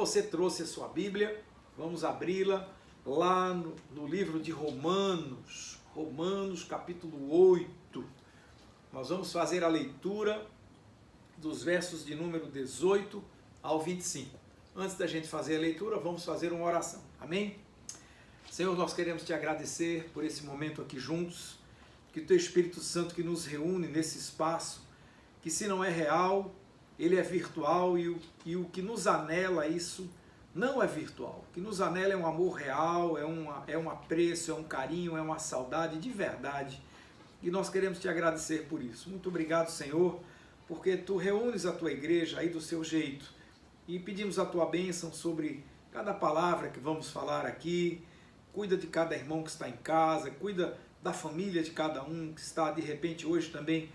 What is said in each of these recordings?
você trouxe a sua Bíblia, vamos abri-la lá no livro de Romanos, capítulo 8. Nós vamos fazer a leitura dos versos de número 18 ao 25. Antes da gente fazer a leitura, vamos fazer uma oração. Amém? Senhor, nós queremos te agradecer por esse momento aqui juntos, que o teu Espírito Santo que nos reúne nesse espaço, que se não é real, ele é virtual e o que nos anela isso não é virtual. O que nos anela é um amor real, é um apreço, é um carinho, é uma saudade de verdade. E nós queremos te agradecer por isso. Muito obrigado, Senhor, porque tu reúnes a tua igreja aí do seu jeito. E pedimos a tua bênção sobre cada palavra que vamos falar aqui. Cuida de cada irmão que está em casa, cuida da família de cada um que está, de repente, hoje também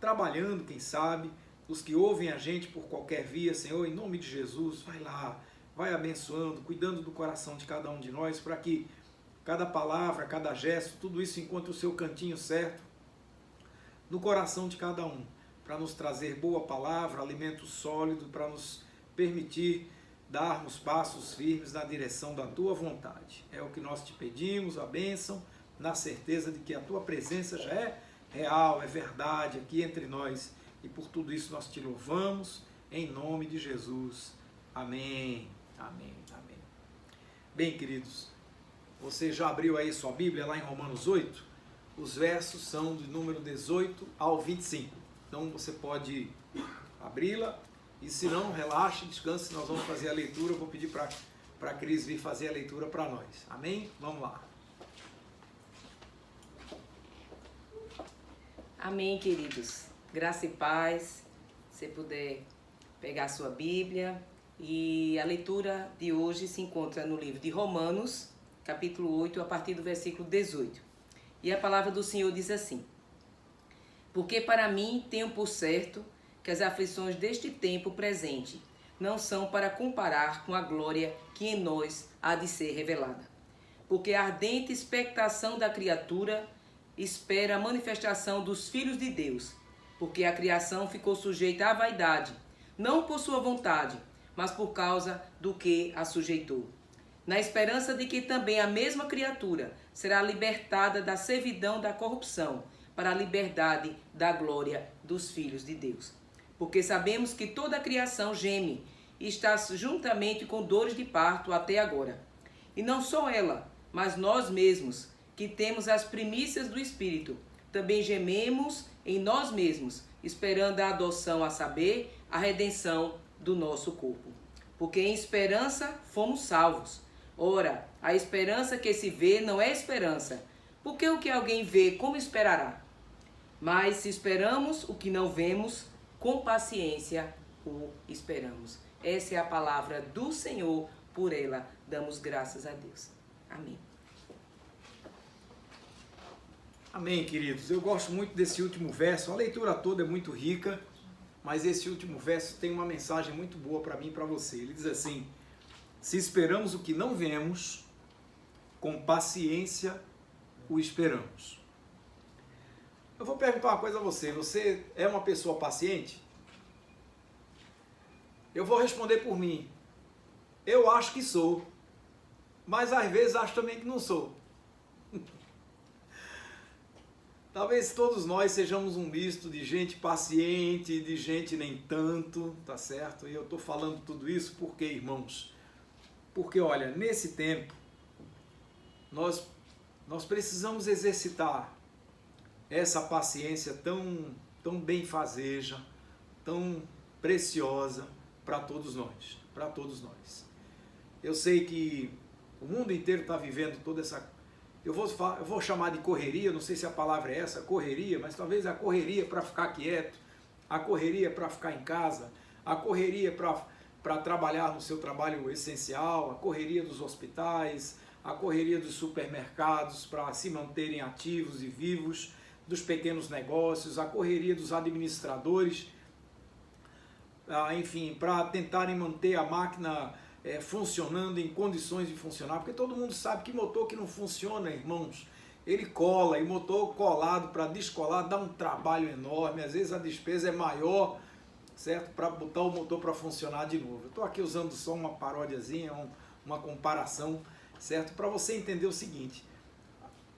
trabalhando, quem sabe. Os que ouvem a gente por qualquer via, Senhor, em nome de Jesus, vai lá, vai abençoando, cuidando do coração de cada um de nós, para que cada palavra, cada gesto, tudo isso encontre o seu cantinho certo no coração de cada um, para nos trazer boa palavra, alimento sólido, para nos permitir darmos passos firmes na direção da tua vontade. É o que nós te pedimos, a bênção, na certeza de que a tua presença já é real, é verdade aqui entre nós. E por tudo isso nós te louvamos, em nome de Jesus. Amém, amém, amém. Bem, queridos, você já abriu aí sua Bíblia lá em Romanos 8? Os versos são do número 18 ao 25. Então você pode abri-la. E se não, relaxe, descanse, nós vamos fazer a leitura. Eu vou pedir para a Cris vir fazer a leitura para nós. Amém? Vamos lá. Amém, queridos. Graça e paz. Se puder pegar a sua Bíblia. E a leitura de hoje se encontra no livro de Romanos, capítulo 8, a partir do versículo 18. E a palavra do Senhor diz assim: Porque para mim tenho por certo que as aflições deste tempo presente não são para comparar com a glória que em nós há de ser revelada. Porque a ardente expectação da criatura espera a manifestação dos filhos de Deus, porque a criação ficou sujeita à vaidade, não por sua vontade, mas por causa do que a sujeitou, na esperança de que também a mesma criatura será libertada da servidão da corrupção, para a liberdade da glória dos filhos de Deus. Porque sabemos que toda a criação geme e está juntamente com dores de parto até agora. E não só ela, mas nós mesmos, que temos as primícias do Espírito, também gememos em nós mesmos, esperando a adoção, a saber, a redenção do nosso corpo. Porque em esperança fomos salvos. Ora, a esperança que se vê não é esperança, porque o que alguém vê, como esperará? Mas se esperamos o que não vemos, com paciência o esperamos. Essa é a palavra do Senhor, por ela damos graças a Deus. Amém. Amém, queridos. Eu gosto muito desse último verso. A leitura toda é muito rica, mas esse último verso tem uma mensagem muito boa para mim e para você. Ele diz assim: se esperamos o que não vemos, com paciência o esperamos. Eu vou perguntar uma coisa a você. Você é uma pessoa paciente? Eu vou responder por mim. Eu acho que sou, mas às vezes acho também que não sou. Talvez todos nós sejamos um misto de gente paciente e de gente nem tanto, tá certo? E eu estou falando tudo isso por quê, irmãos? Porque, olha, nesse tempo, nós precisamos exercitar essa paciência tão benfazeja, tão preciosa para todos nós, para todos nós. Eu sei que o mundo inteiro está vivendo toda essa, eu vou chamar de correria, não sei se a palavra é essa, correria, mas talvez a correria para ficar quieto, a correria para ficar em casa, a correria para trabalhar no seu trabalho essencial, a correria dos hospitais, a correria dos supermercados para se manterem ativos e vivos, dos pequenos negócios, a correria dos administradores, enfim, para tentarem manter a máquina funcionando em condições de funcionar, porque todo mundo sabe que motor que não funciona, irmãos, ele cola, e motor colado para descolar dá um trabalho enorme, às vezes a despesa é maior certo? Para botar o motor para funcionar de novo. Eu estou aqui usando só uma paródiazinha, uma comparação, certo? Para você entender o seguinte,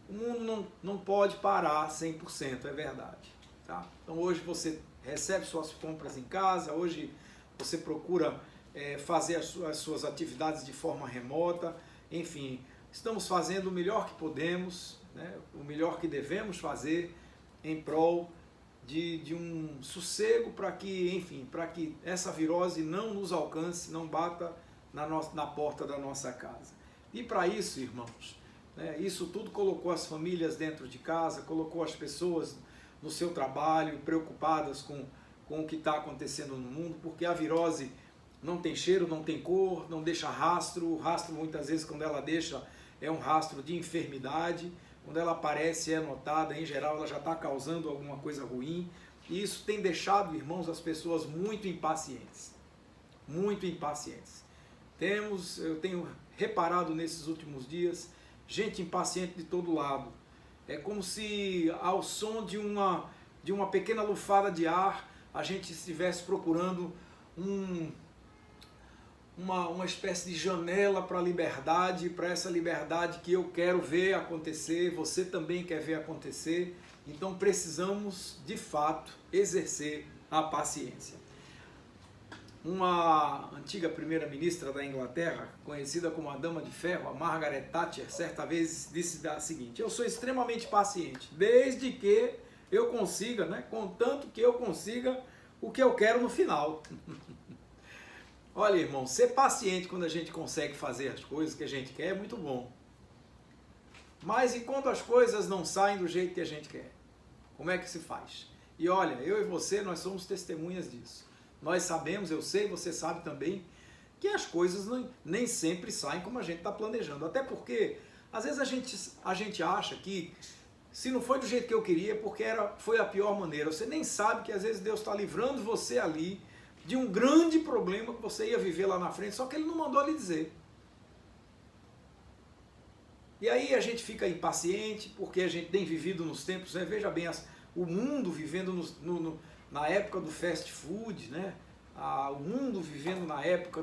o mundo não pode parar 100%, é verdade. Tá? Então hoje você recebe suas compras em casa, hoje você procura fazer as suas atividades de forma remota, enfim, estamos fazendo o melhor que podemos, né? O melhor que devemos fazer em prol de um sossego para que, enfim, para que essa virose não nos alcance, não bata na porta da nossa casa. E para isso, irmãos, né, isso tudo colocou as famílias dentro de casa, colocou as pessoas no seu trabalho, preocupadas com o que está acontecendo no mundo, porque a virose não tem cheiro, não tem cor, não deixa rastro. O rastro, muitas vezes, quando ela deixa, é um rastro de enfermidade. Quando ela aparece, é notada, em geral, ela já está causando alguma coisa ruim. E isso tem deixado, irmãos, as pessoas muito impacientes. Muito impacientes. Eu tenho reparado nesses últimos dias, gente impaciente de todo lado. É como se ao som de uma pequena lufada de ar, a gente estivesse procurando uma espécie de janela para a liberdade, para essa liberdade que eu quero ver acontecer, você também quer ver acontecer. Então precisamos, de fato, exercer a paciência. Uma antiga primeira-ministra da Inglaterra, conhecida como a Dama de Ferro, a Margaret Thatcher, certa vez disse da seguinte: eu sou extremamente paciente, desde que eu consiga, né, contanto que eu consiga o que eu quero no final. Olha, irmão, ser paciente quando a gente consegue fazer as coisas que a gente quer é muito bom. Mas e quando as coisas não saem do jeito que a gente quer? Como é que se faz? E olha, eu e você, nós somos testemunhas disso. Nós sabemos, eu sei, você sabe também, que as coisas nem sempre saem como a gente está planejando. Até porque, às vezes a gente acha que se não foi do jeito que eu queria, é porque foi a pior maneira. Você nem sabe que às vezes Deus está livrando você ali de um grande problema que você ia viver lá na frente, só que Ele não mandou lhe dizer. E aí a gente fica impaciente, porque a gente tem vivido nos tempos, né? Veja bem, o mundo vivendo na época do fast food, né? O mundo vivendo na época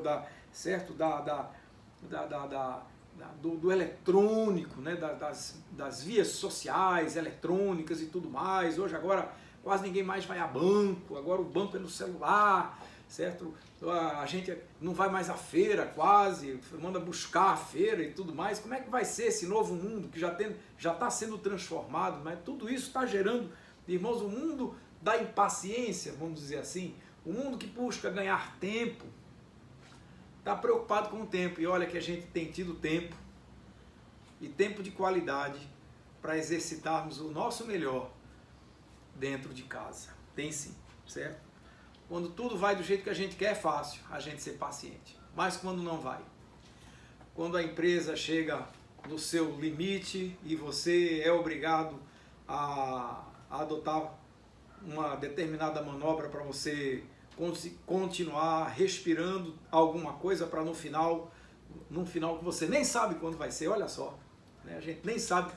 do eletrônico, né? das vias sociais, eletrônicas e tudo mais. Hoje agora quase ninguém mais vai a banco, agora o banco é no celular, certo? A gente não vai mais à feira quase, manda buscar a feira e tudo mais. Como é que vai ser esse novo mundo que já está sendo transformado? Mas tudo isso está gerando, irmãos, o mundo da impaciência, vamos dizer assim, o mundo que busca ganhar tempo, está preocupado com o tempo. E olha que a gente tem tido tempo, e tempo de qualidade, para exercitarmos o nosso melhor dentro de casa. Tem sim, certo? Quando tudo vai do jeito que a gente quer, é fácil a gente ser paciente. Mas quando não vai, quando a empresa chega no seu limite e você é obrigado a adotar uma determinada manobra para você continuar respirando alguma coisa para num final que você nem sabe quando vai ser, olha só, né? A gente nem sabe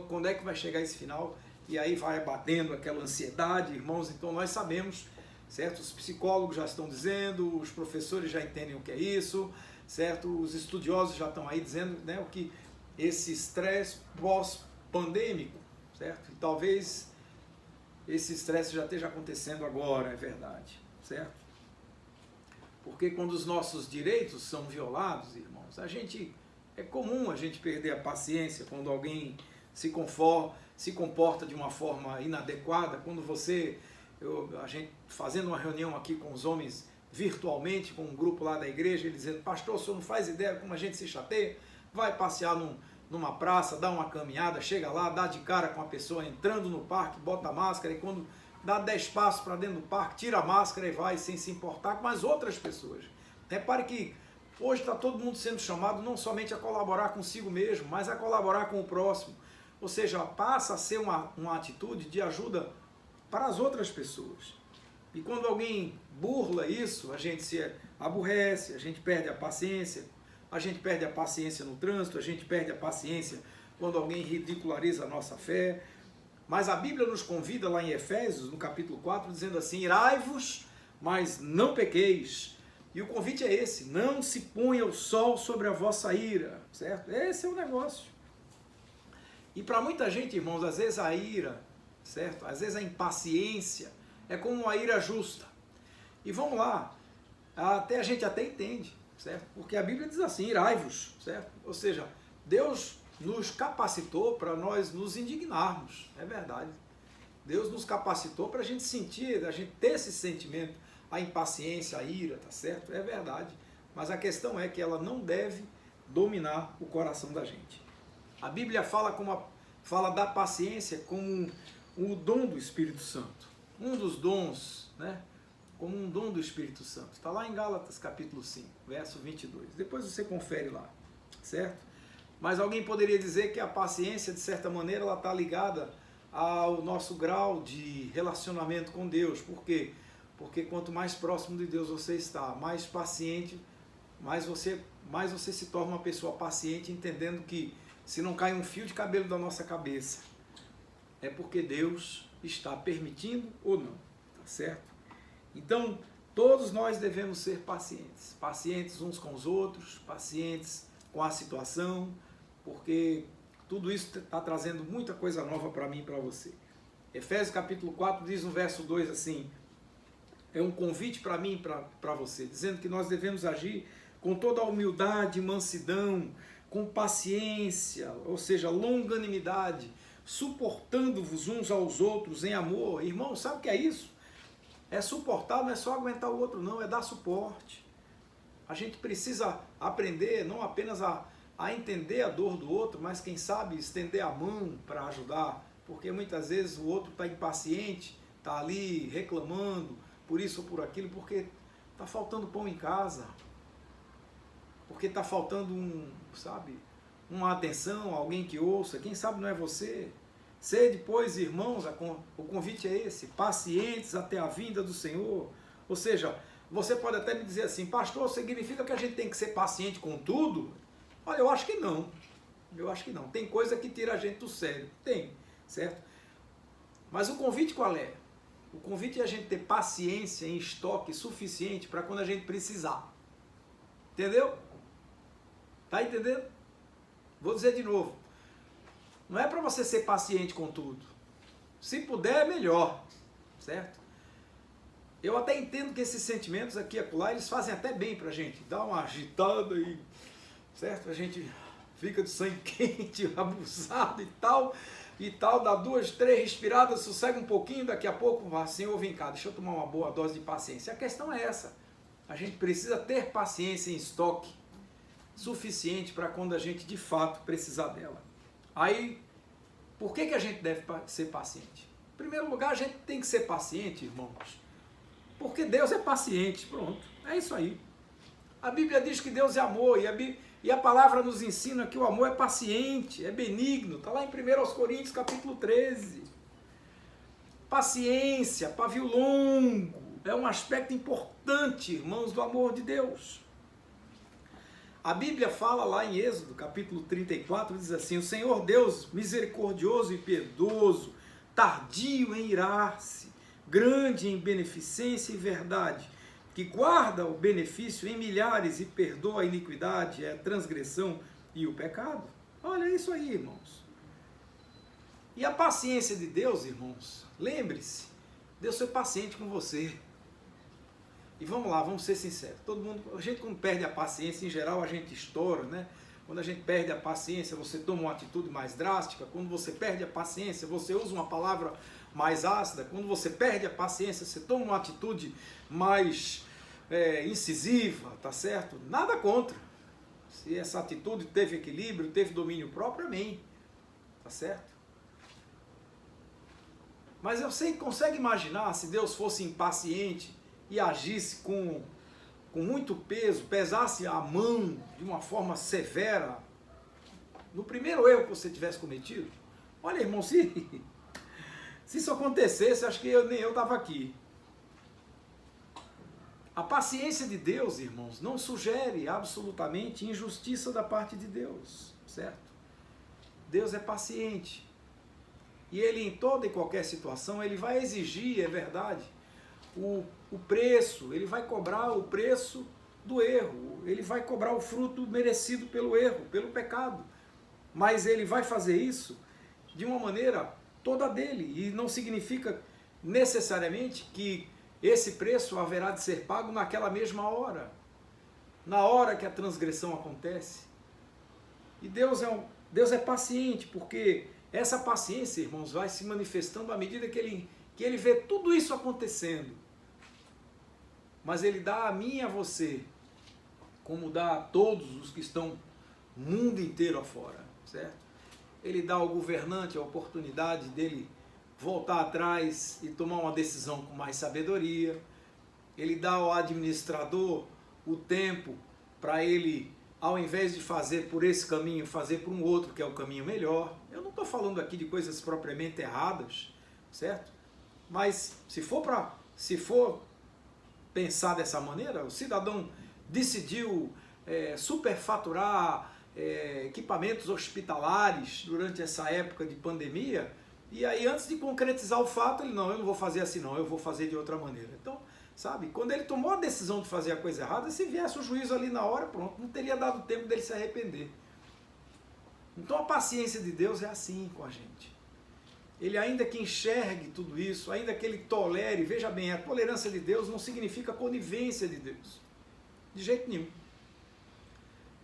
quando é que vai chegar esse final, e aí vai batendo aquela ansiedade, irmãos. Então nós sabemos, certo? Os psicólogos já estão dizendo, os professores já entendem o que é isso, certo? Os estudiosos já estão aí dizendo, né, o que esse estresse pós-pandêmico, certo? E talvez esse estresse já esteja acontecendo agora, é verdade, certo? Porque quando os nossos direitos são violados, irmãos, é comum a gente perder a paciência quando alguém se comporta de uma forma inadequada. Quando a gente fazendo uma reunião aqui com os homens virtualmente, com um grupo lá da igreja, ele dizendo: pastor, o senhor não faz ideia como a gente se chateia, vai passear numa praça, dá uma caminhada, chega lá, dá de cara com a pessoa entrando no parque, bota a máscara, e quando dá 10 passos para dentro do parque, tira a máscara e vai sem se importar com as outras pessoas. Repare que hoje está todo mundo sendo chamado não somente a colaborar consigo mesmo, mas a colaborar com o próximo. Ou seja, passa a ser uma atitude de ajuda para as outras pessoas. E quando alguém burla isso, a gente se aborrece, a gente perde a paciência no trânsito, a gente perde a paciência quando alguém ridiculariza a nossa fé. Mas a Bíblia nos convida lá em Efésios, no capítulo 4, dizendo assim: irai-vos, mas não pequeis. E o convite é esse, não se ponha o sol sobre a vossa ira, certo? Esse é o negócio. E para muita gente, irmãos, às vezes a ira, certo? Às vezes a impaciência é como uma ira justa. E vamos lá, a gente até entende, certo? Porque a Bíblia diz assim, irai-vos, certo? Ou seja, Deus nos capacitou para nós nos indignarmos, é verdade. Deus nos capacitou para a gente sentir, a gente ter esse sentimento, a impaciência, a ira, tá certo? É verdade. Mas a questão é que ela não deve dominar o coração da gente. A Bíblia fala da paciência como um dom do Espírito Santo. Um dos dons, né? Como um dom do Espírito Santo. Está lá em Gálatas capítulo 5, verso 22. Depois você confere lá, certo? Mas alguém poderia dizer que a paciência, de certa maneira, ela está ligada ao nosso grau de relacionamento com Deus. Por quê? Porque quanto mais próximo de Deus você está, mais paciente, mais você se torna uma pessoa paciente, entendendo que se não cai um fio de cabelo da nossa cabeça, é porque Deus está permitindo ou não, tá certo? Então, todos nós devemos ser pacientes. Pacientes uns com os outros, pacientes com a situação, porque tudo isso está trazendo muita coisa nova para mim e para você. Efésios capítulo 4 diz no verso 2 assim, é um convite para mim e para você, dizendo que nós devemos agir com toda a humildade, mansidão, com paciência, ou seja, longanimidade, suportando-vos uns aos outros em amor. Irmão, sabe o que é isso? É suportar, não é só aguentar o outro, não, é dar suporte. A gente precisa aprender não apenas a entender a dor do outro, mas quem sabe estender a mão para ajudar, porque muitas vezes o outro está impaciente, está ali reclamando por isso ou por aquilo, porque está faltando pão em casa, porque está faltando uma atenção, alguém que ouça, quem sabe não é você. Sede, pois, irmãos, o convite é esse, pacientes até a vinda do Senhor. Ou seja, você pode até me dizer assim, pastor, significa que a gente tem que ser paciente com tudo? Olha, eu acho que não. Eu acho que não. Tem coisa que tira a gente do sério. Tem, certo? Mas o convite qual é? O convite é a gente ter paciência em estoque suficiente para quando a gente precisar. Entendeu? Tá entendendo? Vou dizer de novo. Não é para você ser paciente com tudo. Se puder, é melhor. Certo? Eu até entendo que esses sentimentos aqui e acolá, eles fazem até bem para a gente. Dá uma agitada aí. Certo? A gente fica de sangue quente, abusado e tal, dá 2, 3 respiradas, sossega um pouquinho, daqui a pouco, assim, vem cá, deixa eu tomar uma boa dose de paciência. A questão é essa, a gente precisa ter paciência em estoque suficiente para quando a gente de fato precisar dela. Aí, por que a gente deve ser paciente? Em primeiro lugar, a gente tem que ser paciente, irmãos, porque Deus é paciente, pronto, é isso aí. A Bíblia diz que Deus é amor, e a palavra nos ensina que o amor é paciente, é benigno. Está lá em 1 Coríntios capítulo 13. Paciência, pavio longo, é um aspecto importante, irmãos, do amor de Deus. A Bíblia fala lá em Êxodo capítulo 34, diz assim, o Senhor Deus misericordioso e piedoso, tardio em irar-se, grande em beneficência e verdade, que guarda o benefício em milhares e perdoa a iniquidade, a transgressão e o pecado. Olha isso aí, irmãos. E a paciência de Deus, irmãos, lembre-se, Deus foi paciente com você. E vamos lá, vamos ser sinceros. A gente quando perde a paciência, em geral a gente estoura, né? Quando a gente perde a paciência, você toma uma atitude mais drástica. Quando você perde a paciência, você usa uma palavra mais ácida. Quando você perde a paciência, você toma uma atitude mais incisiva, tá certo? Nada contra. Se essa atitude teve equilíbrio, teve domínio próprio, amém. Tá certo? Mas você consegue imaginar se Deus fosse impaciente e agisse com muito peso, pesasse a mão de uma forma severa no primeiro erro que você tivesse cometido? Olha, irmão, se isso acontecesse, acho que nem eu estava aqui. A paciência de Deus, irmãos, não sugere absolutamente injustiça da parte de Deus, certo? Deus é paciente. E Ele, em toda e qualquer situação, Ele vai exigir, é verdade, o preço, ele vai cobrar o preço do erro, ele vai cobrar o fruto merecido pelo erro, pelo pecado. Mas ele vai fazer isso de uma maneira toda dele, e não significa necessariamente que esse preço haverá de ser pago naquela mesma hora, na hora que a transgressão acontece. E Deus é paciente, porque essa paciência, irmãos, vai se manifestando à medida que ele vê tudo isso acontecendo. Mas ele dá a mim e a você, como dá a todos os que estão no mundo inteiro afora, certo? Ele dá ao governante a oportunidade dele voltar atrás e tomar uma decisão com mais sabedoria. Ele dá ao administrador o tempo para ele, ao invés de fazer por esse caminho, fazer por um outro, que é o caminho melhor. Eu não estou falando aqui de coisas propriamente erradas, certo? Mas se for pensar dessa maneira, o cidadão decidiu superfaturar equipamentos hospitalares durante essa época de pandemia, e aí antes de concretizar o fato, eu não vou fazer assim não, eu vou fazer de outra maneira. Então, sabe, quando ele tomou a decisão de fazer a coisa errada, se viesse o juízo ali na hora, pronto, não teria dado tempo dele se arrepender. Então a paciência de Deus é assim com a gente. Ele, ainda que enxergue tudo isso, ainda que ele tolere, veja bem, a tolerância de Deus não significa conivência de Deus, de jeito nenhum.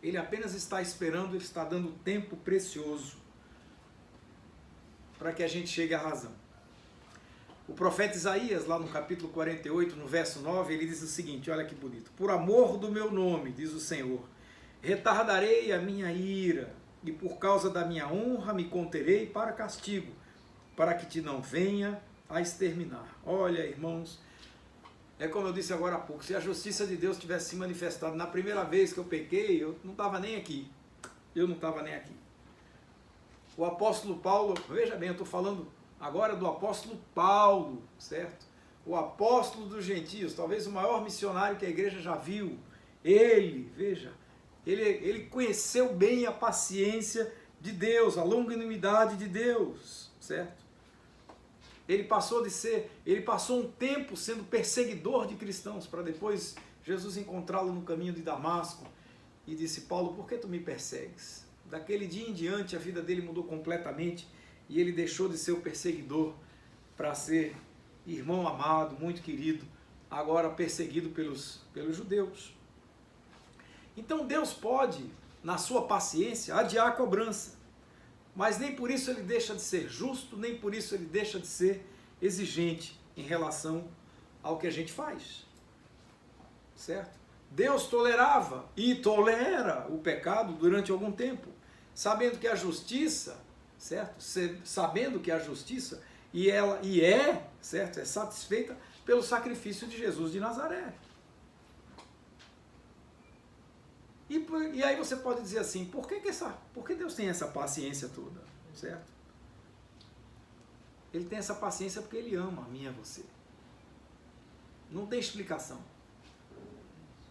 Ele apenas está esperando, ele está dando tempo precioso para que a gente chegue à razão. O profeta Isaías, lá no capítulo 48, no verso 9, ele diz o seguinte, olha que bonito: por amor do meu nome, diz o Senhor, retardarei a minha ira, e por causa da minha honra me conterei para castigo, para que te não venha a exterminar. Olha, irmãos, é como eu disse agora há pouco, se a justiça de Deus tivesse se manifestado na primeira vez que eu pequei, eu não estava nem aqui. Eu não estava nem aqui. O apóstolo Paulo, veja bem, eu estou falando agora do apóstolo Paulo, certo? O apóstolo dos gentios, talvez o maior missionário que a igreja já viu. Ele, veja, ele conheceu bem a paciência de Deus, a longanimidade de Deus, certo? Ele passou um tempo sendo perseguidor de cristãos, para depois Jesus encontrá-lo no caminho de Damasco e disse: Paulo, por que tu me persegues? Daquele dia em diante a vida dele mudou completamente e ele deixou de ser o perseguidor para ser irmão amado, muito querido, agora perseguido pelos judeus. Então Deus pode, na sua paciência, adiar a cobrança. Mas nem por isso ele deixa de ser justo, nem por isso ele deixa de ser exigente em relação ao que a gente faz. Certo? Deus tolerava e tolera o pecado durante algum tempo, sabendo que a justiça, certo? Sabendo que a justiça certo? É satisfeita pelo sacrifício de Jesus de Nazaré. E aí você pode dizer assim, por que Deus tem essa paciência toda, certo? Ele tem essa paciência porque Ele ama a mim e a você. Não tem explicação.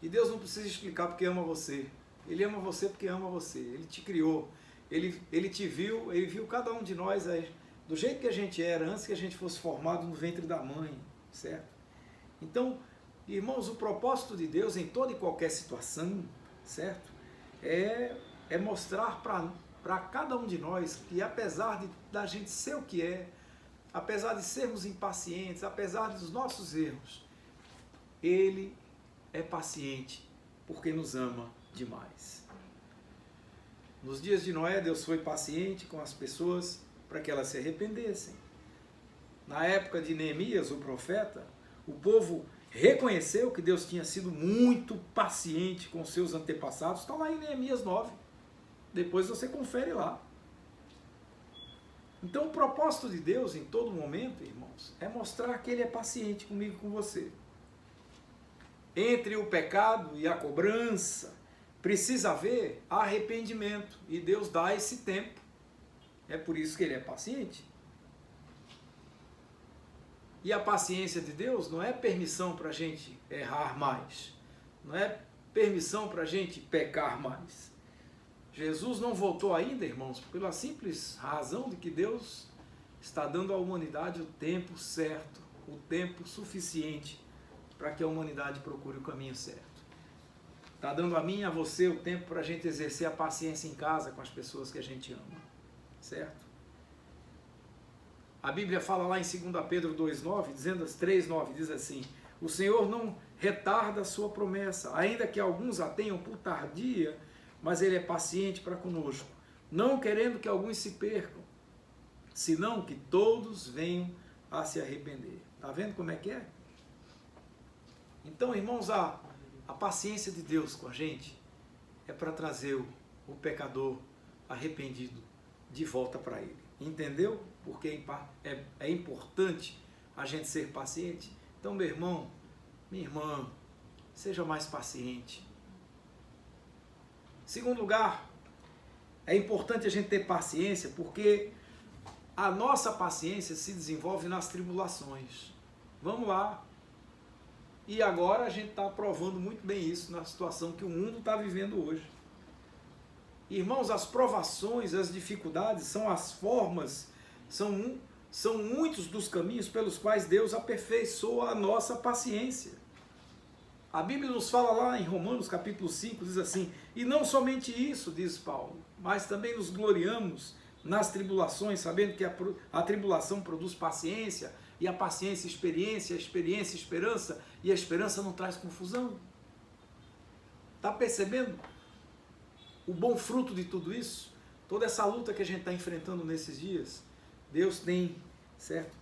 E Deus não precisa explicar porque ama você. Ele ama você porque ama você. Ele te criou. Ele te viu, Ele viu cada um de nós do jeito que a gente era, antes que a gente fosse formado no ventre da mãe, certo? Então, irmãos, o propósito de Deus em toda e qualquer situação, certo? É mostrar para cada um de nós que, apesar da gente ser o que é, apesar de sermos impacientes, apesar dos nossos erros, Ele é paciente porque nos ama demais. Nos dias de Noé, Deus foi paciente com as pessoas para que elas se arrependessem. Na época de Neemias, o profeta, o povo reconheceu que Deus tinha sido muito paciente com seus antepassados. Está lá em Neemias 9. Depois você confere lá. Então o propósito de Deus em todo momento, irmãos, é mostrar que Ele é paciente comigo e com você. Entre o pecado e a cobrança, precisa haver arrependimento. E Deus dá esse tempo. É por isso que Ele é paciente. E a paciência de Deus não é permissão para a gente errar mais. Não é permissão para a gente pecar mais. Jesus não voltou ainda, irmãos, pela simples razão de que Deus está dando à humanidade o tempo certo, o tempo suficiente para que a humanidade procure o caminho certo. Está dando a mim e a você o tempo para a gente exercer a paciência em casa com as pessoas que a gente ama, certo? A Bíblia fala lá em 2 Pedro 2,9, dizendo 3,9, diz assim: o Senhor não retarda a sua promessa, ainda que alguns a tenham por tardia, mas Ele é paciente para conosco, não querendo que alguns se percam, senão que todos venham a se arrepender. Está vendo como é que é? Então, irmãos, a paciência de Deus com a gente é para trazer o pecador arrependido de volta para Ele. Entendeu? Porque é importante a gente ser paciente. Então, meu irmão, minha irmã, seja mais paciente. Segundo lugar, é importante a gente ter paciência porque a nossa paciência se desenvolve nas tribulações. Vamos lá. E agora a gente está provando muito bem isso na situação que o mundo está vivendo hoje. Irmãos, as provações, as dificuldades são as formas, são muitos dos caminhos pelos quais Deus aperfeiçoa a nossa paciência. A Bíblia nos fala lá em Romanos capítulo 5, diz assim: e não somente isso, diz Paulo, mas também nos gloriamos nas tribulações, sabendo que a tribulação produz paciência, e a paciência experiência, a experiência esperança, e a esperança não traz confusão. Está percebendo o bom fruto de tudo isso? Toda essa luta que a gente está enfrentando nesses dias, Deus tem, certo?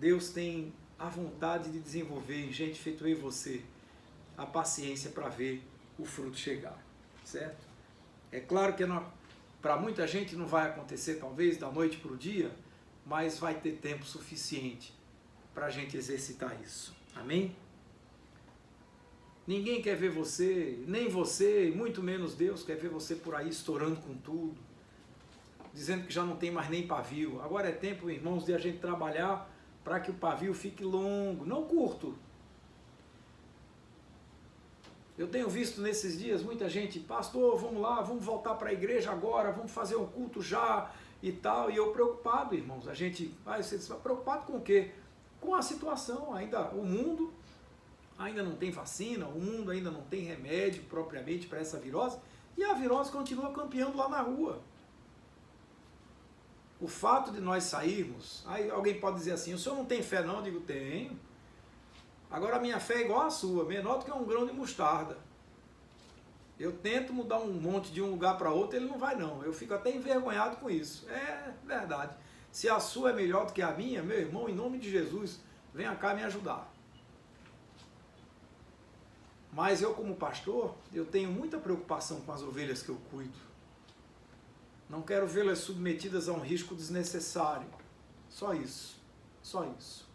Deus tem a vontade de desenvolver em gente feito eu e você a paciência para ver o fruto chegar, certo? É claro que para muita gente não vai acontecer talvez da noite para o dia, mas vai ter tempo suficiente para a gente exercitar isso. Amém? Ninguém quer ver você, nem você, e muito menos Deus quer ver você por aí estourando com tudo, dizendo que já não tem mais nem pavio. Agora é tempo, irmãos, de a gente trabalhar para que o pavio fique longo, não curto. Eu tenho visto nesses dias muita gente: pastor, vamos lá, vamos voltar para a igreja agora, vamos fazer um culto já e tal. E eu preocupado, irmãos. A gente, você está preocupado com o quê? Com a situação. Ainda o mundo ainda não tem vacina, o mundo ainda não tem remédio propriamente para essa virose, e a virose continua campeando lá na rua. O fato de nós sairmos, aí alguém pode dizer assim: o senhor não tem fé não? Eu digo: tenho. Agora a minha fé é igual à sua, menor do que um grão de mostarda. Eu tento mudar um monte de um lugar para outro, ele não vai não. Eu fico até envergonhado com isso. É verdade. Se a sua é melhor do que a minha, meu irmão, em nome de Jesus, venha cá me ajudar. Mas eu, como pastor, eu tenho muita preocupação com as ovelhas que eu cuido. Não quero vê-las submetidas a um risco desnecessário. Só isso. Só isso.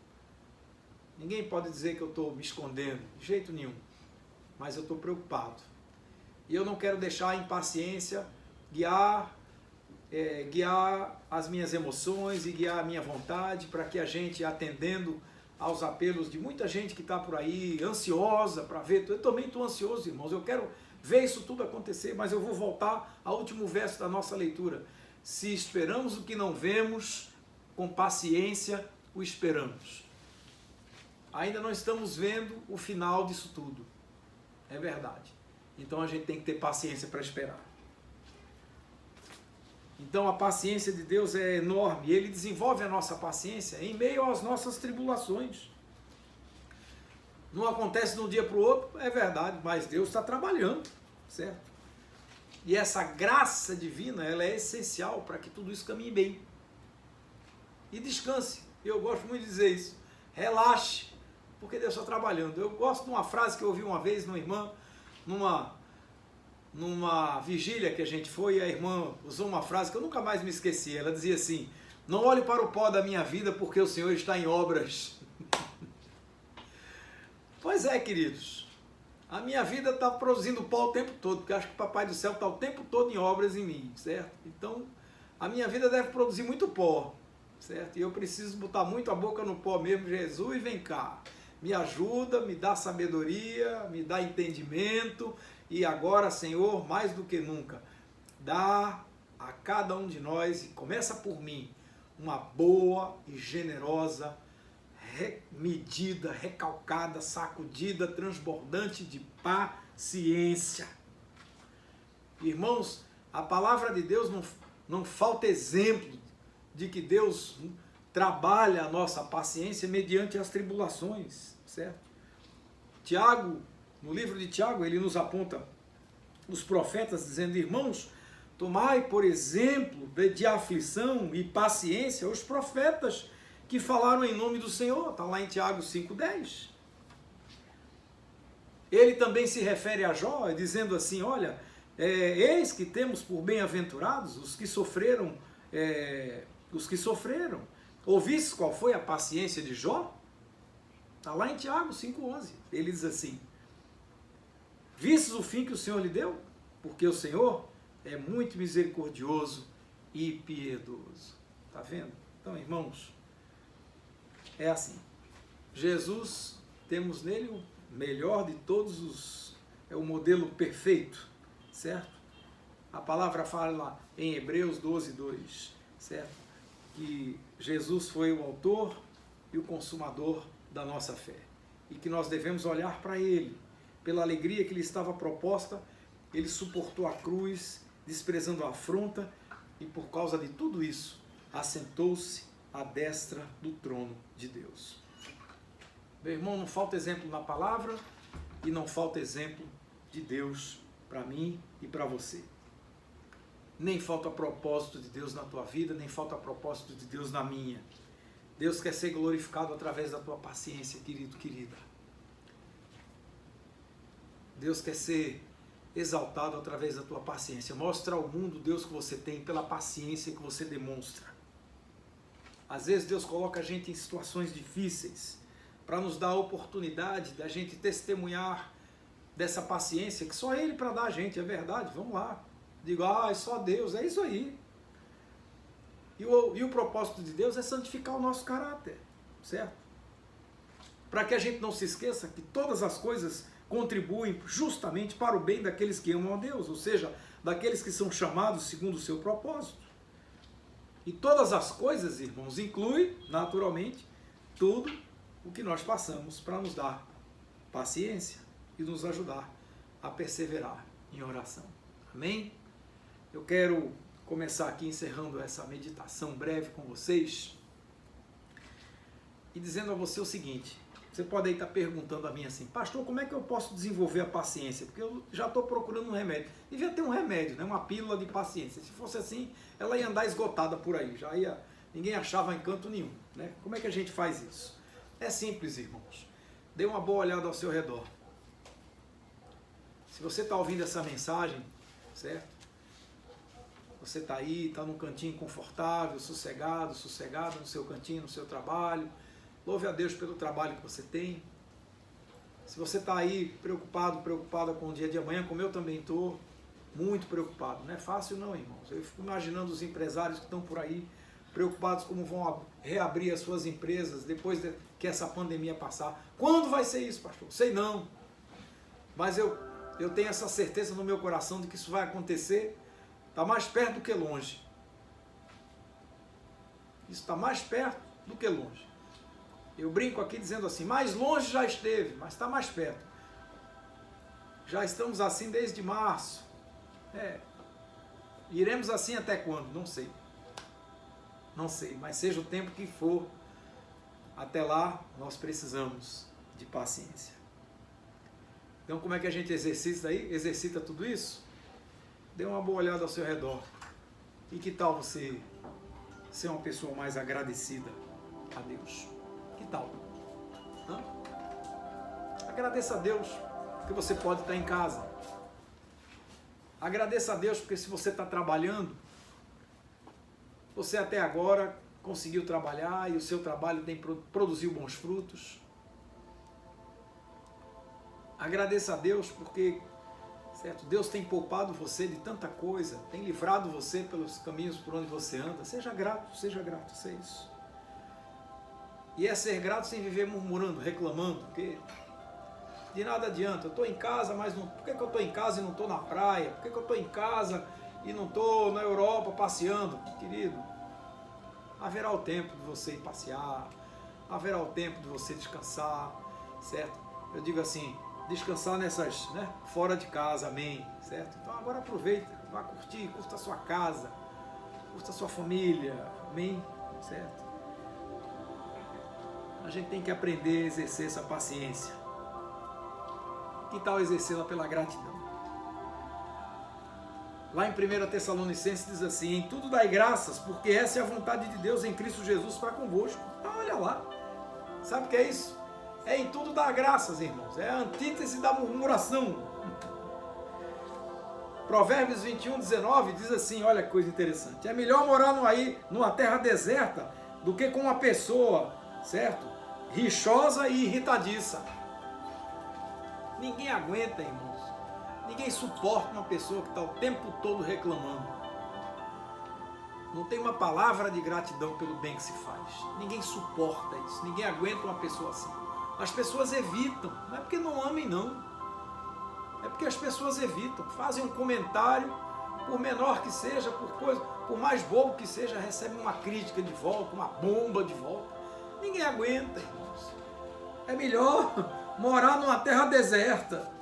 Ninguém pode dizer que eu estou me escondendo, de jeito nenhum. Mas eu estou preocupado. E eu não quero deixar a impaciência guiar as minhas emoções e guiar a minha vontade, para que a gente, atendendo aos apelos de muita gente que está por aí, ansiosa para ver. Eu também estou ansioso, irmãos. Eu quero ver isso tudo acontecer, mas eu vou voltar ao último verso da nossa leitura. Se esperamos o que não vemos, com paciência o esperamos. Ainda não estamos vendo o final disso tudo. É verdade. Então a gente tem que ter paciência para esperar. Então a paciência de Deus é enorme. Ele desenvolve a nossa paciência em meio às nossas tribulações. Não acontece de um dia para o outro, é verdade, mas Deus está trabalhando, certo? E essa graça divina, ela é essencial para que tudo isso caminhe bem. E descanse. Eu gosto muito de dizer isso. Relaxe, porque Deus está trabalhando. Eu gosto de uma frase que eu ouvi uma vez numa irmã, numa vigília que a gente foi, e a irmã usou uma frase que eu nunca mais me esqueci. Ela dizia assim: não olhe para o pó da minha vida, porque o Senhor está em obras. Pois é, queridos. A minha vida está produzindo pó o tempo todo, porque eu acho que o Papai do Céu está o tempo todo em obras em mim, certo? Então, a minha vida deve produzir muito pó, certo? E eu preciso botar muito a boca no pó mesmo. Jesus, vem cá. Me ajuda, me dá sabedoria, me dá entendimento. E agora, Senhor, mais do que nunca, dá a cada um de nós, e começa por mim, uma boa e generosa medida, recalcada, sacudida, transbordante de paciência. Irmãos, a palavra de Deus não falta exemplo de que Deus trabalha a nossa paciência mediante as tribulações, certo? Tiago, no livro de Tiago, ele nos aponta os profetas dizendo: irmãos, tomai por exemplo de aflição e paciência os profetas que falaram em nome do Senhor. Está lá em Tiago 5,10. Ele também se refere a Jó, dizendo assim: olha, eis que temos por bem-aventurados os que sofreram. Ouvistes qual foi a paciência de Jó? Está lá em Tiago 5,11. Ele diz assim: vistes o fim que o Senhor lhe deu? Porque o Senhor é muito misericordioso e piedoso. Está vendo? Então, irmãos, é assim. Jesus, temos nele o melhor de todos os... é o modelo perfeito, certo? A palavra fala lá em Hebreus 12:2, certo? Que Jesus foi o autor e o consumador da nossa fé. E que nós devemos olhar para ele. Pela alegria que lhe estava proposta, ele suportou a cruz, desprezando a afronta, e por causa de tudo isso, assentou-se à destra do trono de Deus. Meu irmão, não falta exemplo na palavra e não falta exemplo de Deus para mim e para você. Nem falta propósito de Deus na tua vida, nem falta propósito de Deus na minha. Deus quer ser glorificado através da tua paciência, querido, querida. Deus quer ser exaltado através da tua paciência. Mostra ao mundo o Deus que você tem pela paciência que você demonstra. Às vezes Deus coloca a gente em situações difíceis para nos dar a oportunidade da gente testemunhar dessa paciência que só Ele para dar a gente, é verdade, vamos lá. Digo, é só Deus, é isso aí. E o propósito de Deus é santificar o nosso caráter, certo? Para que a gente não se esqueça que todas as coisas contribuem justamente para o bem daqueles que amam a Deus, ou seja, daqueles que são chamados segundo o seu propósito. E todas as coisas, irmãos, inclui, naturalmente, tudo o que nós passamos para nos dar paciência e nos ajudar a perseverar em oração. Amém? Eu quero começar aqui encerrando essa meditação breve com vocês e dizendo a você o seguinte: você pode aí estar perguntando a mim assim: pastor, como é que eu posso desenvolver a paciência? Porque eu já estou procurando um remédio. Devia ter um remédio, né? Uma pílula de paciência. Se fosse assim, ela ia andar esgotada por aí. Ninguém achava encanto nenhum, né? Como é que a gente faz isso? É simples, irmãos. Dê uma boa olhada ao seu redor. Se você está ouvindo essa mensagem, certo? Você está aí, está num cantinho confortável, sossegado no seu cantinho, no seu trabalho. Louve a Deus pelo trabalho que você tem. Se você está aí preocupada com o dia de amanhã, como eu também estou, muito preocupado. Não é fácil não, irmãos. Eu fico imaginando os empresários que estão por aí, preocupados como vão reabrir as suas empresas depois que essa pandemia passar. Quando vai ser isso, pastor? Sei não. Mas eu tenho essa certeza no meu coração de que isso vai acontecer. Está mais perto do que longe. Isso está mais perto do que longe. Eu brinco aqui dizendo assim: mais longe já esteve, mas está mais perto. Já estamos assim desde março. Iremos assim até quando? Não sei. Não sei, mas seja o tempo que for, até lá nós precisamos de paciência. Então como é que a gente exercita aí? Exercita tudo isso? Dê uma boa olhada ao seu redor. E que tal você ser uma pessoa mais agradecida a Deus? Que tal? Agradeça a Deus porque você pode estar em casa. Agradeça a Deus porque se você está trabalhando, você até agora conseguiu trabalhar e o seu trabalho produziu bons frutos. Agradeça a Deus porque, certo, Deus tem poupado você de tanta coisa, tem livrado você pelos caminhos por onde você anda. Seja grato, isso é isso. E é ser grato sem viver murmurando, reclamando, porque de nada adianta. Eu estou em casa, mas não... Por que eu estou em casa e não estou na praia? Por que eu estou em casa e não estou na Europa passeando? Querido, haverá o tempo de você ir passear, haverá o tempo de você descansar, certo? Eu digo assim, descansar nessas, né, fora de casa, amém, certo? Então agora aproveita, vá curtir, curta a sua casa, curta a sua família, amém, certo? A gente tem que aprender a exercer essa paciência. Que tal exercê-la pela gratidão? Lá em 1 Tessalonicenses diz assim, em tudo dai graças, porque essa é a vontade de Deus em Cristo Jesus para convosco. Ah, olha lá, sabe o que é isso? É em tudo dar graças, irmãos, é a antítese da murmuração. Provérbios 21, 19 diz assim, olha que coisa interessante, é melhor morar numa terra deserta do que com uma pessoa, certo? Rixosa e irritadiça. Ninguém aguenta, irmãos. Ninguém suporta uma pessoa que está o tempo todo reclamando. Não tem uma palavra de gratidão pelo bem que se faz. Ninguém suporta isso. Ninguém aguenta uma pessoa assim. As pessoas evitam. Não é porque não amem, não. É porque as pessoas evitam. Fazem um comentário, por menor que seja, por mais bobo que seja, recebem uma crítica de volta, uma bomba de volta. Ninguém aguenta, irmãos. É melhor morar numa terra deserta.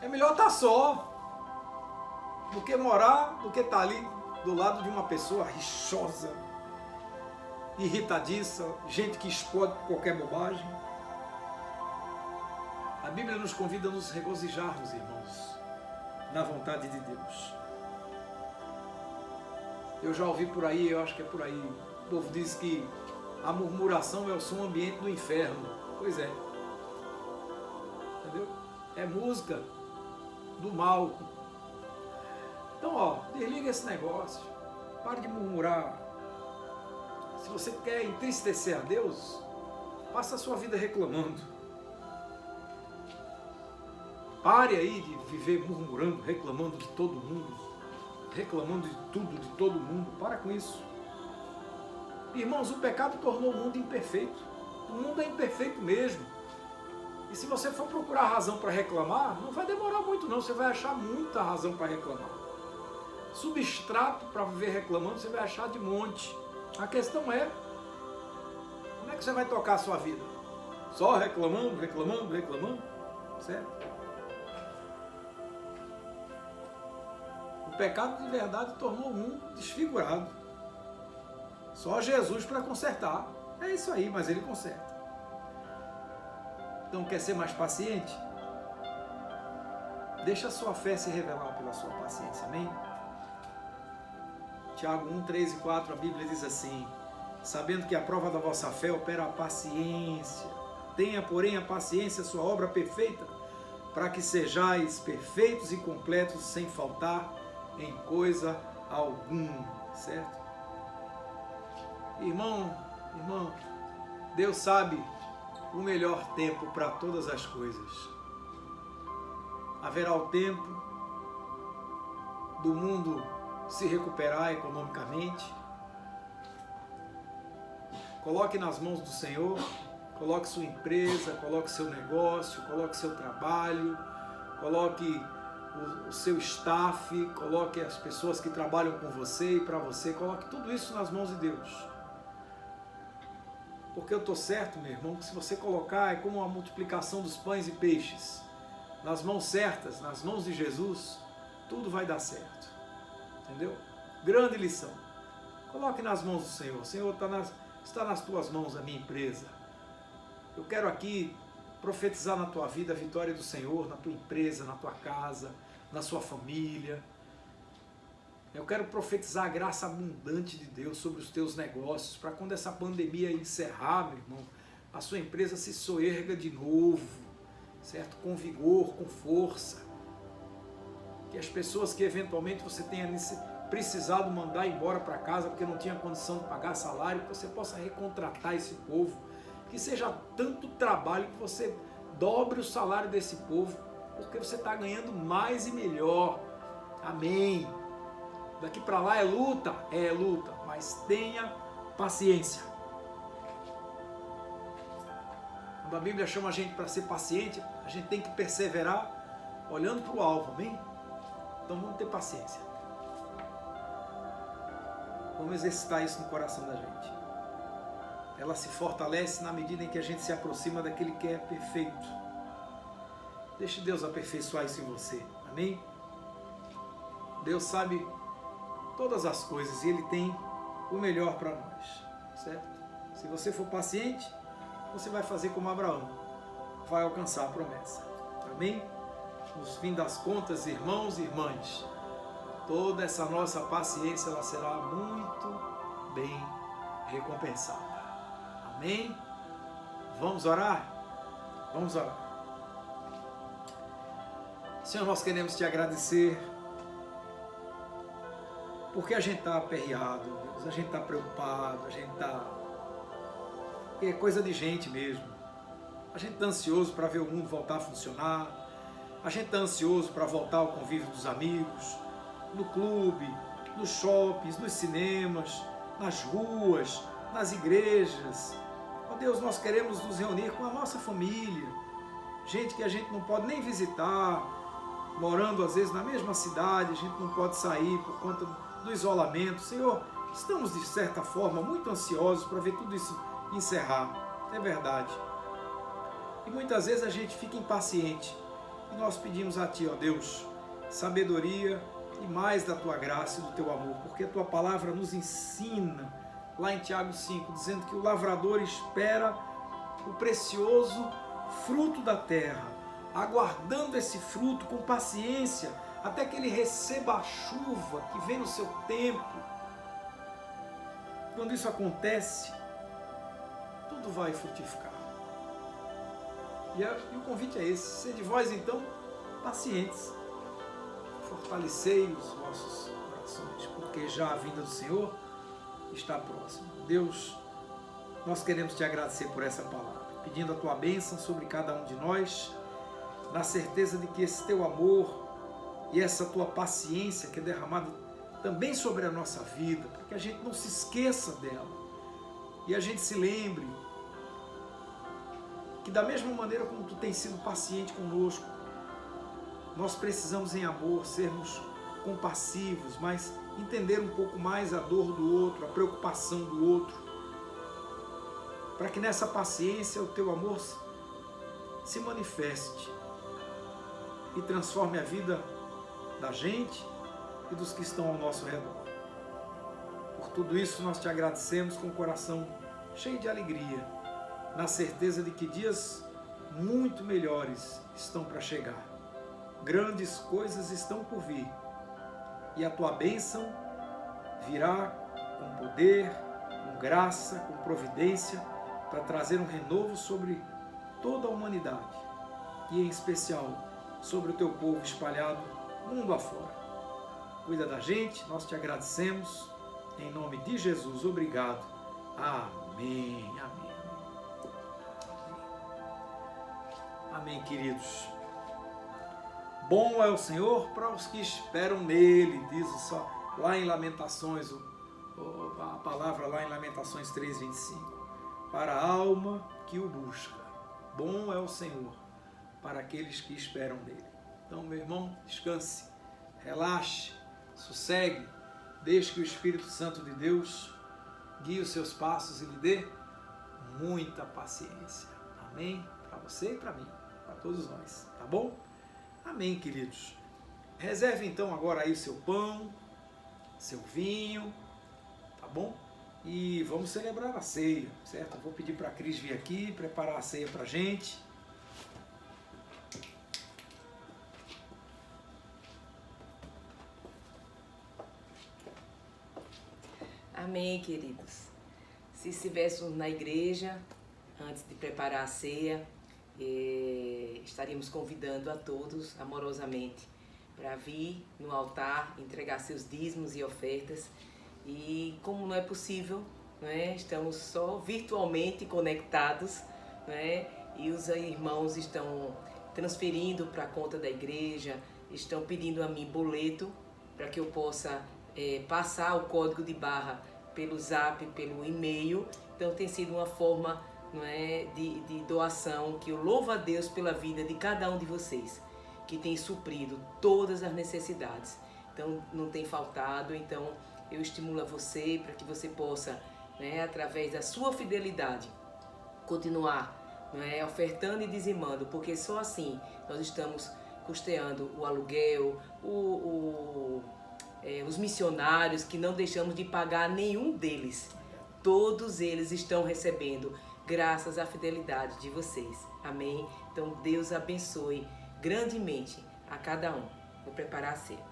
É melhor estar só do que estar ali do lado de uma pessoa rixosa, irritadiça, gente que explode por qualquer bobagem. A Bíblia nos convida a nos regozijarmos, irmãos, na vontade de Deus. Eu já ouvi por aí, eu acho que é por aí, o povo diz que a murmuração é o som ambiente do inferno. Pois é. Entendeu? É música do mal. Então, ó, desliga esse negócio. Pare de murmurar. Se você quer entristecer a Deus, passa a sua vida reclamando. Pare aí de viver murmurando, reclamando de todo mundo, reclamando de tudo, de todo mundo. Para com isso. Irmãos, o pecado tornou o mundo imperfeito. O mundo é imperfeito mesmo. E se você for procurar razão para reclamar, não vai demorar muito não, você vai achar muita razão para reclamar. Substrato para viver reclamando, você vai achar de monte. A questão é, como é que você vai tocar a sua vida? Só reclamando, reclamando, reclamando? Certo? O pecado de verdade tornou o mundo desfigurado. Só Jesus para consertar. É isso aí, mas ele conserta. Então, quer ser mais paciente? Deixa a sua fé se revelar pela sua paciência, amém? Tiago 1, 3 e 4, a Bíblia diz assim, sabendo que a prova da vossa fé opera a paciência. Tenha, porém, a paciência, sua obra perfeita, para que sejais perfeitos e completos, sem faltar em coisa alguma, certo? Irmão, Deus sabe o melhor tempo para todas as coisas. Haverá o tempo do mundo se recuperar economicamente. Coloque nas mãos do Senhor, coloque sua empresa, coloque seu negócio, coloque seu trabalho, coloque o seu staff, coloque as pessoas que trabalham com você e para você, coloque tudo isso nas mãos de Deus. Porque eu estou certo, meu irmão, que se você colocar, é como a multiplicação dos pães e peixes, nas mãos certas, nas mãos de Jesus, tudo vai dar certo. Entendeu? Grande lição. Coloque nas mãos do Senhor. O Senhor está nas tuas mãos a minha empresa. Eu quero aqui profetizar na tua vida a vitória do Senhor, na tua empresa, na tua casa, na sua família. Eu quero profetizar a graça abundante de Deus sobre os teus negócios, para quando essa pandemia encerrar, meu irmão, a sua empresa se soerga de novo, certo? Com vigor, com força. Que as pessoas que eventualmente você tenha precisado mandar embora para casa porque não tinha condição de pagar salário, que você possa recontratar esse povo. Que seja tanto trabalho que você dobre o salário desse povo, porque você está ganhando mais e melhor. Amém. Daqui para lá é luta, mas tenha paciência. Quando a Bíblia chama a gente para ser paciente, a gente tem que perseverar olhando para o alvo, amém? Então vamos ter paciência. Vamos exercitar isso no coração da gente. ela se fortalece na medida em que a gente se aproxima daquele que é perfeito. Deixe Deus aperfeiçoar isso em você. Amém? Deus sabe todas as coisas e Ele tem o melhor para nós. Certo? Se você for paciente, você vai fazer como Abraão. Vai alcançar a promessa. Amém? No fim das contas, irmãos e irmãs, toda essa nossa paciência ela será muito bem recompensada. Amém? Vamos orar? Vamos orar. Senhor, nós queremos te agradecer porque a gente está aperreado, Deus, a gente está preocupado, a gente está... É coisa de gente mesmo. A gente está ansioso para ver o mundo voltar a funcionar, a gente está ansioso para voltar ao convívio dos amigos, no clube, nos shoppings, nos cinemas, nas ruas, nas igrejas. Ó Deus, nós queremos nos reunir com a nossa família, gente que a gente não pode nem visitar, morando às vezes na mesma cidade, a gente não pode sair por conta do isolamento. Senhor, estamos de certa forma muito ansiosos para ver tudo isso encerrar, é verdade. E muitas vezes a gente fica impaciente e nós pedimos a Ti, ó Deus, sabedoria e mais da Tua graça e do Teu amor, porque a Tua palavra nos ensina, lá em Tiago 5, dizendo que o lavrador espera o precioso fruto da terra, aguardando esse fruto com paciência, até que ele receba a chuva que vem no seu tempo. Quando isso acontece, tudo vai frutificar. E o convite é esse: ser de vós então pacientes, fortalecei os vossos corações, porque já a vinda do Senhor está próxima. Deus, nós queremos te agradecer por essa palavra, pedindo a tua bênção sobre cada um de nós, na certeza de que esse teu amor e essa tua paciência que é derramada também sobre a nossa vida, para que a gente não se esqueça dela e a gente se lembre que da mesma maneira como tu tens sido paciente conosco, nós precisamos em amor sermos compassivos, mas entender um pouco mais a dor do outro, a preocupação do outro, para que nessa paciência o teu amor se manifeste e transforme a vida da gente e dos que estão ao nosso redor. Por tudo isso nós te agradecemos com o coração cheio de alegria, na certeza de que dias muito melhores estão para chegar. Grandes coisas estão por vir e a tua bênção virá com poder, com graça, com providência, para trazer um renovo sobre toda a humanidade e em especial sobre o teu povo espalhado mundo afora. Cuida da gente, nós te agradecemos, em nome de Jesus, obrigado. Amém, amém. Amém, queridos. Bom é o Senhor para os que esperam nele, diz só lá em Lamentações, a palavra lá em Lamentações 3:25. Para a alma que o busca, bom é o Senhor para aqueles que esperam nele. Então, meu irmão, descanse, relaxe, sossegue, deixe que o Espírito Santo de Deus guie os seus passos e lhe dê muita paciência. Amém? Para você e para mim, para todos nós, tá bom? Amém, queridos. Reserve então agora aí o seu pão, seu vinho, tá bom? E vamos celebrar a ceia, certo? Eu vou pedir para a Cris vir aqui, preparar a ceia para a gente. Amém, queridos. Se estivéssemos na igreja, antes de preparar a ceia, estaríamos convidando a todos amorosamente para vir no altar, entregar seus dízimos e ofertas. E como não é possível, não é? Estamos só virtualmente conectados, não é? E os irmãos estão transferindo para a conta da igreja, estão pedindo a mim boleto para que eu possa passar o código de barra pelo Zap, pelo e-mail. Então tem sido uma forma, não é, de doação, que eu louvo a Deus pela vida de cada um de vocês, que tem suprido todas as necessidades. Então não tem faltado. Então eu estimulo a você para que você possa né, através da sua fidelidade, continuar, né, ofertando e dizimando, porque só assim nós estamos custeando o aluguel, os missionários, que não deixamos de pagar nenhum deles. Todos eles estão recebendo, graças à fidelidade de vocês. Amém? Então Deus abençoe grandemente a cada um. Vou preparar a ceia.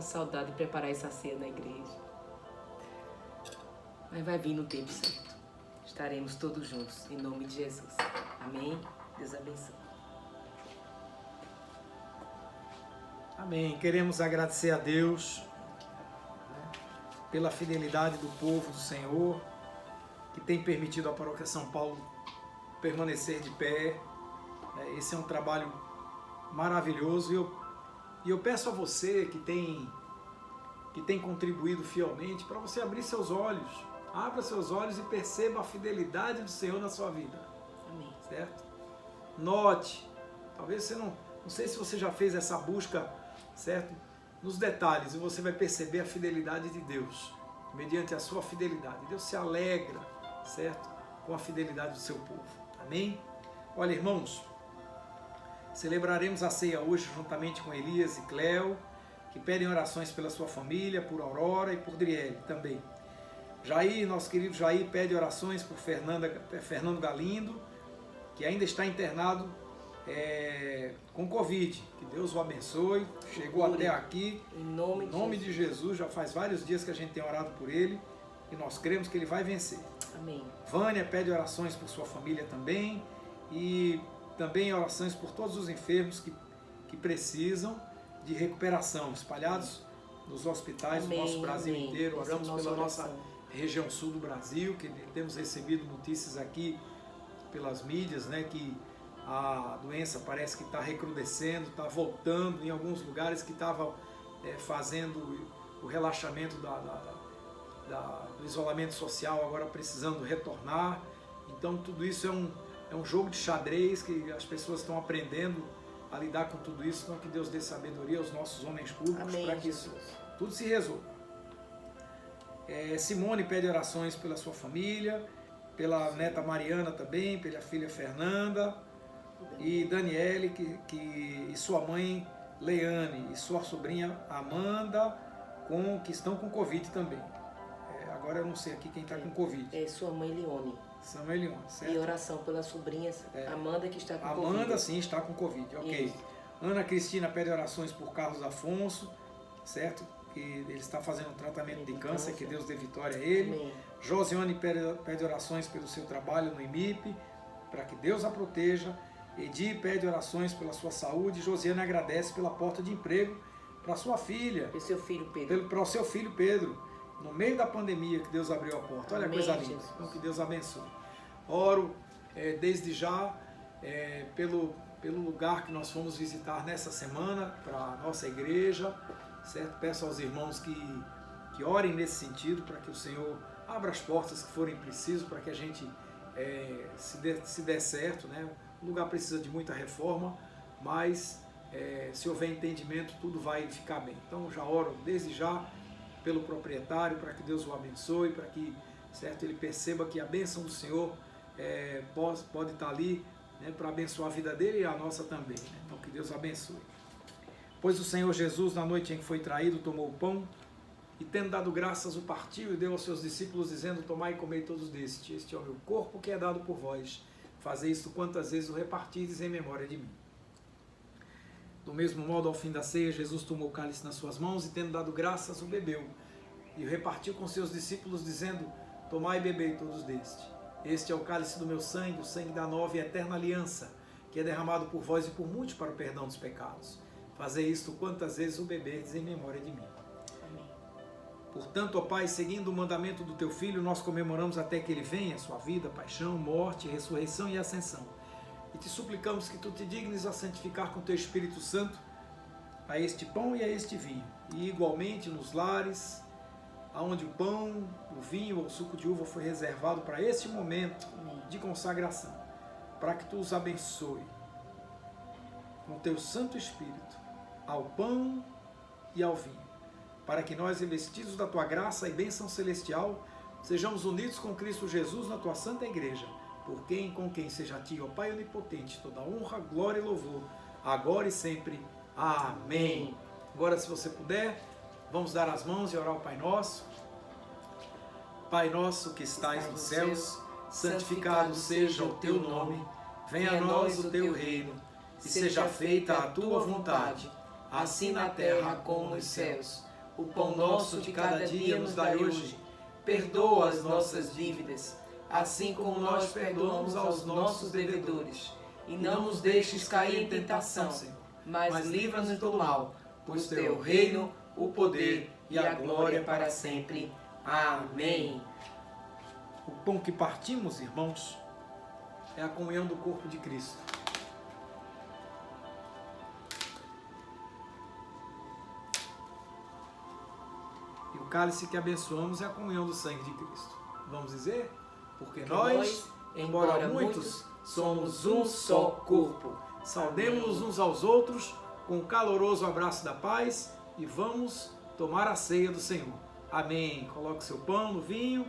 Saudade de preparar essa ceia na igreja. Mas vai vir no tempo certo. Estaremos todos juntos, em nome de Jesus. Amém? Deus abençoe. Amém. Queremos agradecer a Deus, né, pela fidelidade do povo do Senhor, que tem permitido a Paróquia São Paulo permanecer de pé. Esse é um trabalho maravilhoso e eu peço a você que tem contribuído fielmente, para você abrir seus olhos. Abra seus olhos e perceba a fidelidade do Senhor na sua vida. Amém. Certo? Note, talvez você não sei se você já fez essa busca, certo? Nos detalhes, e você vai perceber a fidelidade de Deus, mediante a sua fidelidade. Deus se alegra, certo? Com a fidelidade do seu povo. Amém? Olha, irmãos, celebraremos a ceia hoje juntamente com Elias e Cléo, que pedem orações pela sua família, por Aurora e por Driele também. Jair, nosso querido Jair, pede orações por Fernando Galindo, que ainda está internado com Covid. Que Deus o abençoe. Chegou até aqui. Em nome de Jesus. Já faz vários dias que a gente tem orado por ele e nós cremos que ele vai vencer. Amém. Vânia pede orações por sua família também, e também orações por todos os enfermos que precisam de recuperação, espalhados nos hospitais do nosso Brasil inteiro. Oramos pela nossa região sul do Brasil, que temos recebido notícias aqui pelas mídias, né, que a doença parece que está recrudescendo, está voltando em alguns lugares que estavam fazendo o relaxamento do isolamento social, agora precisando retornar. Então tudo isso é um jogo de xadrez que as pessoas estão aprendendo a lidar com tudo isso. Então que Deus dê sabedoria aos nossos homens públicos para que isso tudo se resolva. Simone pede orações pela sua família, pela neta Mariana também, pela filha Fernanda, e Daniele e sua mãe Leane e sua sobrinha Amanda, que estão com Covid também. Agora eu não sei aqui quem está com Covid. Sua mãe Leone. Sua mãe Leone, certo? E oração pelas sobrinhas, Amanda, que está com Covid. Amanda sim está com Covid, ok. Isso. Ana Cristina pede orações por Carlos Afonso, certo? Que ele está fazendo um tratamento de câncer, que Deus dê vitória a ele. Amém. Josiane pede orações pelo seu trabalho no IMIP, para que Deus a proteja. Edi pede orações pela sua saúde. Josiane agradece pela porta de emprego para sua filha. Para o seu filho Pedro. Para o seu filho Pedro. No meio da pandemia que Deus abriu a porta. Olha, amém, a coisa linda. Jesus. Então que Deus abençoe. Oro desde já pelo lugar que nós fomos visitar nessa semana, para a nossa igreja, certo? Peço aos irmãos que orem nesse sentido, para que o Senhor abra as portas que forem preciso, para que a gente se der certo, né? O lugar precisa de muita reforma, mas se houver entendimento, tudo vai ficar bem. Então já oro desde já pelo proprietário, para que Deus o abençoe, para que, certo, ele perceba que a bênção do Senhor pode estar ali, né, para abençoar a vida dele e a nossa também. Né? Então que Deus abençoe. Pois o Senhor Jesus, na noite em que foi traído, tomou o pão e, tendo dado graças, o partiu e deu aos seus discípulos, dizendo: tomai e comei todos deste. Este é o meu corpo que é dado por vós. Fazei isto quantas vezes o repartirdes em memória de mim. Do mesmo modo, ao fim da ceia, Jesus tomou o cálice nas suas mãos e, tendo dado graças, o bebeu. E o repartiu com seus discípulos, dizendo: tomai e bebei todos deste. Este é o cálice do meu sangue, o sangue da nova e eterna aliança, que é derramado por vós e por muitos para o perdão dos pecados. Fazei isto quantas vezes o beberdes em memória de mim. Amém. Portanto, ó Pai, seguindo o mandamento do Teu Filho, nós comemoramos até que Ele venha, sua vida, paixão, morte, ressurreição e ascensão. e te suplicamos que tu te dignes a santificar com teu Espírito Santo a este pão e a este vinho, e igualmente nos lares, aonde o pão, o vinho ou o suco de uva foi reservado para este momento de consagração, para que tu os abençoe com teu Santo Espírito ao pão e ao vinho, para que nós, revestidos da tua graça e bênção celestial, sejamos unidos com Cristo Jesus na tua santa igreja, por quem e com quem seja a ti, ó Pai onipotente, toda honra, glória e louvor, agora e sempre. Amém. Agora, se você puder, vamos dar as mãos e orar ao Pai Nosso. Pai nosso que estais nos céus, santificado seja o teu nome. Venha a nós o teu reino, e seja feita a tua vontade, assim na terra como nos céus. O pão nosso de cada dia nos dai hoje. Perdoa as nossas dívidas, assim como nós perdoamos aos nossos devedores. E não nos deixes cair em tentação, Senhor, mas livra-nos do mal, pois teu reino, o poder e a glória para sempre. Amém. O pão que partimos, irmãos, é a comunhão do corpo de Cristo. E o cálice que abençoamos é a comunhão do sangue de Cristo. Vamos dizer? Porque nós, embora muitos, somos um só corpo. Saudemos-nos uns aos outros com o caloroso abraço da paz e vamos tomar a ceia do Senhor. Amém. Coloque seu pão no vinho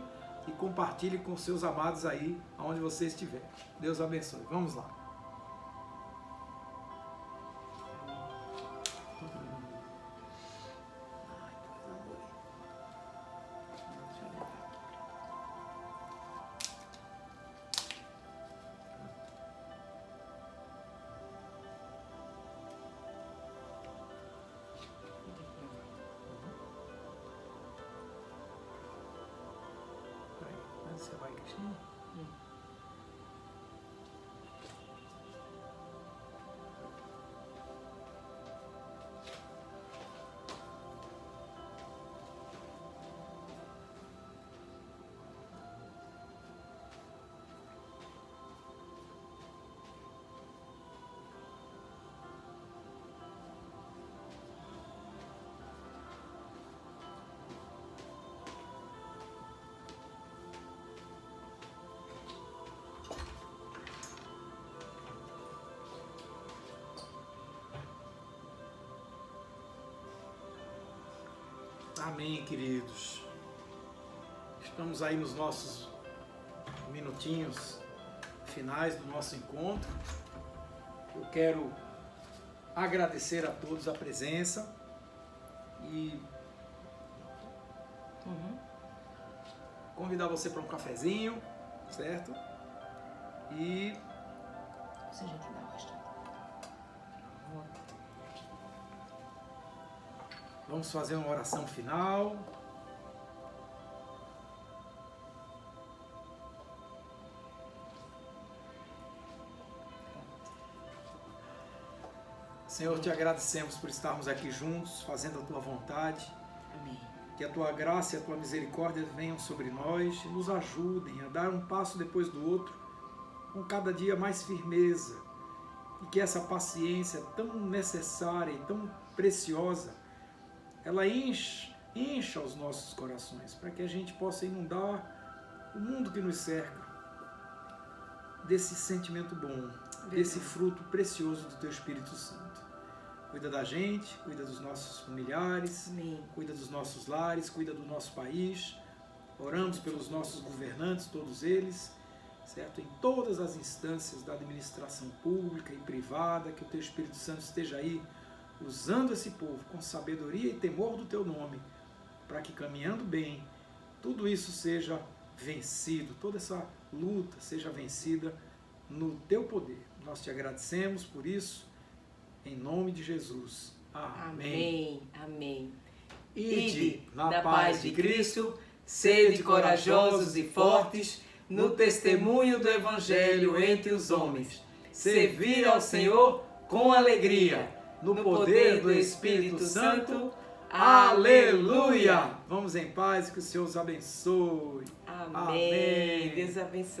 e compartilhe com seus amados aí, aonde você estiver. Deus abençoe. Vamos lá. Você vai, Cristina? Amém, queridos. Estamos aí nos nossos minutinhos finais do nosso encontro. Eu quero agradecer a todos a presença e convidar você para um cafezinho, certo? E Se a gente dá bastante. vamos fazer uma oração final. Senhor, te agradecemos por estarmos aqui juntos, fazendo a tua vontade. Amém. Que a tua graça e a tua misericórdia venham sobre nós e nos ajudem a dar um passo depois do outro, com cada dia mais firmeza. E que essa paciência tão necessária e tão preciosa, ela encha os nossos corações, para que a gente possa inundar o mundo que nos cerca desse sentimento bom, desse fruto precioso do teu Espírito Santo. Cuida da gente, cuida dos nossos familiares, Amém. Cuida dos nossos lares, cuida do nosso país. Oramos pelos nossos governantes, todos eles, certo? Em todas as instâncias da administração pública e privada, que o teu Espírito Santo esteja aí, usando esse povo com sabedoria e temor do teu nome, para que caminhando bem, tudo isso seja vencido, toda essa luta seja vencida no teu poder. Nós te agradecemos por isso, em nome de Jesus. Amém. Amém. Amém. Ide na paz de Cristo, sede corajosos e fortes no testemunho do Evangelho entre os homens. Servir ao Senhor com alegria. No poder do Espírito Santo. Aleluia! Vamos em paz, que o Senhor os abençoe. Amém. Deus abençoe.